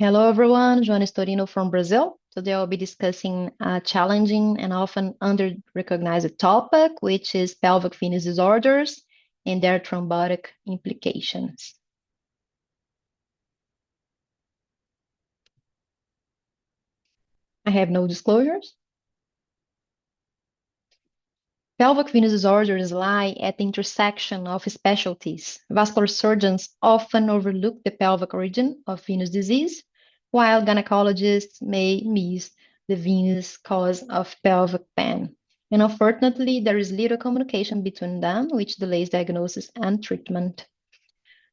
Hello everyone, Joana Storino from Brazil. Today I'll be discussing a challenging and often under-recognized topic, which is pelvic venous disorders and their thrombotic implications. I have no disclosures. Pelvic venous disorders lie at the intersection of specialties. Vascular surgeons often overlook the pelvic origin of venous disease, while gynecologists may miss the venous cause of pelvic pain. And unfortunately, there is little communication between them, which delays diagnosis and treatment.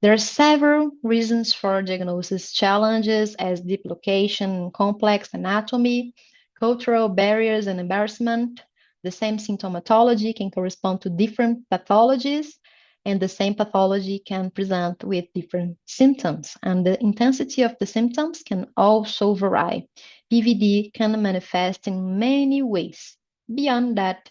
There are several reasons for diagnosis challenges as deep location, complex anatomy, cultural barriers and embarrassment. The same symptomatology can correspond to different pathologies, and the same pathology can present with different symptoms, and the intensity of the symptoms can also vary. PVD can manifest in many ways. Beyond that,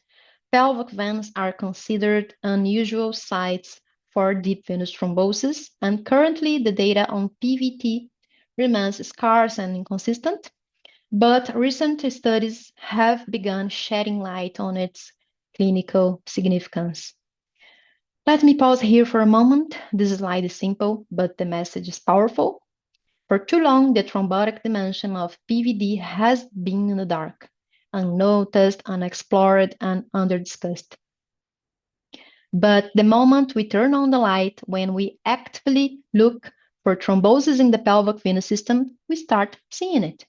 pelvic veins are considered unusual sites for deep venous thrombosis, and currently the data on PVT remains scarce and inconsistent, but recent studies have begun shedding light on its clinical significance. Let me pause here for a moment. This slide is simple, but the message is powerful. For too long, the thrombotic dimension of PVD has been in the dark, unnoticed, unexplored, and underdiscussed. But the moment we turn on the light, when we actively look for thrombosis in the pelvic venous system, we start seeing it.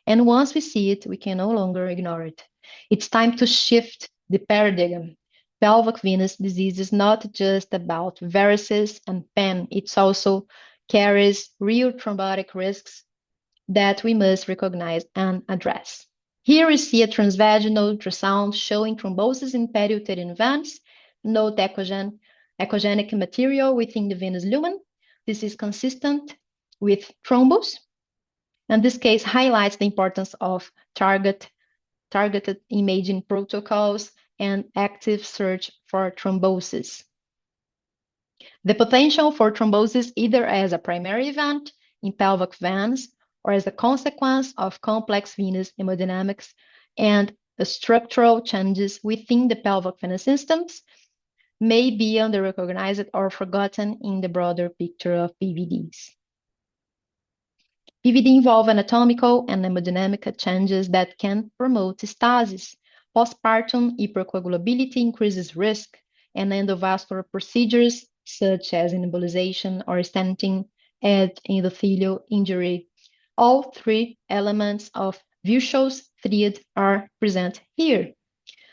And once we see it, we can no longer ignore it. It's time to shift the paradigm. Pelvic venous disease is not just about varices and pain, it also carries real thrombotic risks that we must recognize and address. Here we see a transvaginal ultrasound showing thrombosis in periuterine veins. Note echogenic material within the venous lumen. This is consistent with thrombus, and this case highlights the importance of targeted imaging protocols and active search for thrombosis. The potential for thrombosis either as a primary event in pelvic veins or as a consequence of complex venous hemodynamics and structural changes within the pelvic venous systems may be under-recognized or forgotten in the broader picture of PVDs. PVD involve anatomical and hemodynamic changes that can promote stasis. Postpartum hypercoagulability increases risk, and endovascular procedures such as embolization or stenting add endothelial injury. All three elements of Virchow's triad are present here.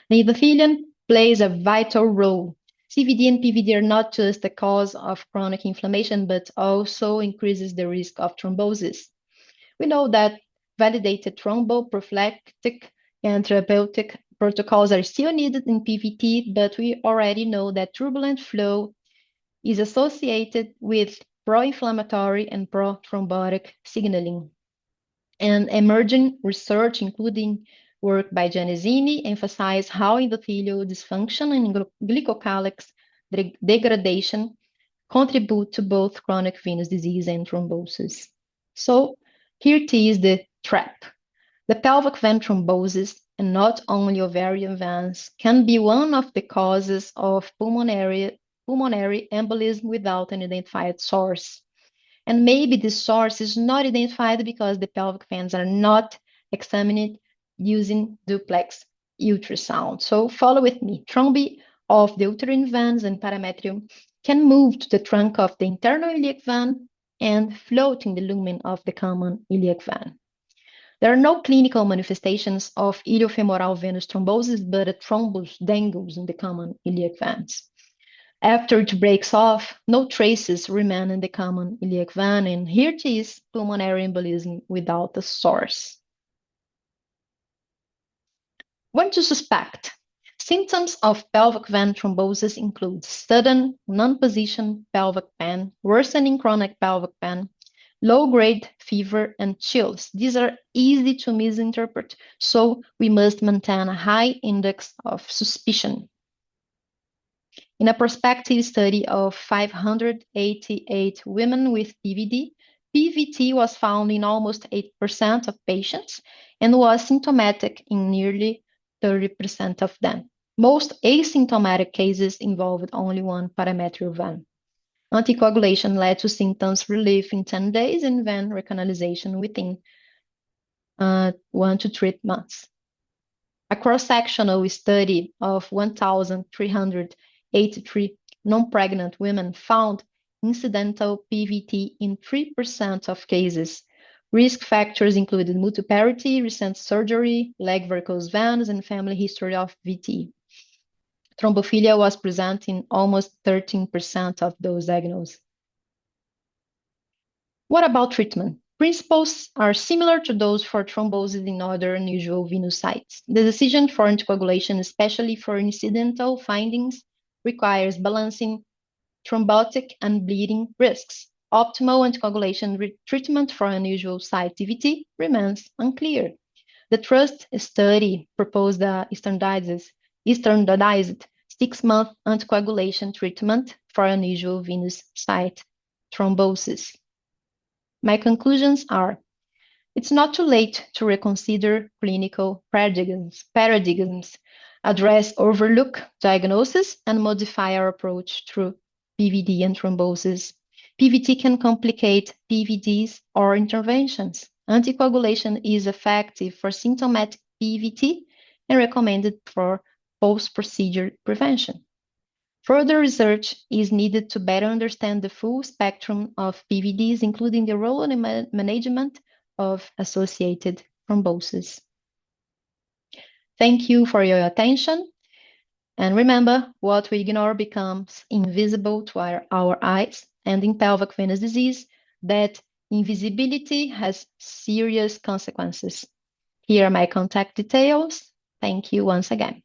The endothelium plays a vital role. CVD and PVD are not just the cause of chronic inflammation, but also increases the risk of thrombosis. We know that validated thromboprophylactic and therapeutic protocols are still needed in PVT, but we already know that turbulent flow is associated with pro-inflammatory and pro-thrombotic signaling. And emerging research, including work by Gianesini, emphasize how endothelial dysfunction and glycocalyx degradation contribute to both chronic venous disease and thrombosis. So here it is the trap. The pelvic vein thrombosis, and not only ovarian veins, can be one of the causes of pulmonary embolism without an identified source. And maybe the source is not identified because the pelvic veins are not examined using duplex ultrasound. So follow with me. Thrombi of the uterine veins and parametrium can move to the trunk of the internal iliac vein and float in the lumen of the common iliac vein. There are no clinical manifestations of iliofemoral venous thrombosis, but a thrombus dangles in the common iliac veins. After it breaks off, no traces remain in the common iliac vein, and here it is, pulmonary embolism without a source. When to suspect? Symptoms of pelvic vein thrombosis include sudden, non-position pelvic pain, worsening chronic pelvic pain, low-grade fever, and chills. These are easy to misinterpret, so we must maintain a high index of suspicion. In a prospective study of 588 women with PVD, PVT was found in almost 8% of patients and was symptomatic in nearly 30% of them. Most asymptomatic cases involved only one parametric vein. Anticoagulation led to symptoms relief in 10 days and vein recanalization within 1 to 3 months. A cross-sectional study of 1,383 non-pregnant women found incidental PVT in 3% of cases. Risk factors included multiparity, recent surgery, leg varicose veins, and family history of VT. Thrombophilia was present in almost 13% of those diagnosed. What about treatment? Principles are similar to those for thrombosis in other unusual venous sites. The decision for anticoagulation, especially for incidental findings, requires balancing thrombotic and bleeding risks. Optimal anticoagulation treatment for unusual site DVT remains unclear. The TRUST study proposed a standardized 6-month anticoagulation treatment for unusual venous site thrombosis. My conclusions are: it's not too late to reconsider clinical paradigms, address overlooked diagnosis, and modify our approach through PVD and thrombosis. PVT can complicate PVDs or interventions. Anticoagulation is effective for symptomatic PVT and recommended for post-procedure prevention. Further research is needed to better understand the full spectrum of PVDs, including the role and management of associated thrombosis. Thank you for your attention. And remember, what we ignore becomes invisible to our eyes, and in pelvic venous disease, that invisibility has serious consequences. Here are my contact details. Thank you once again.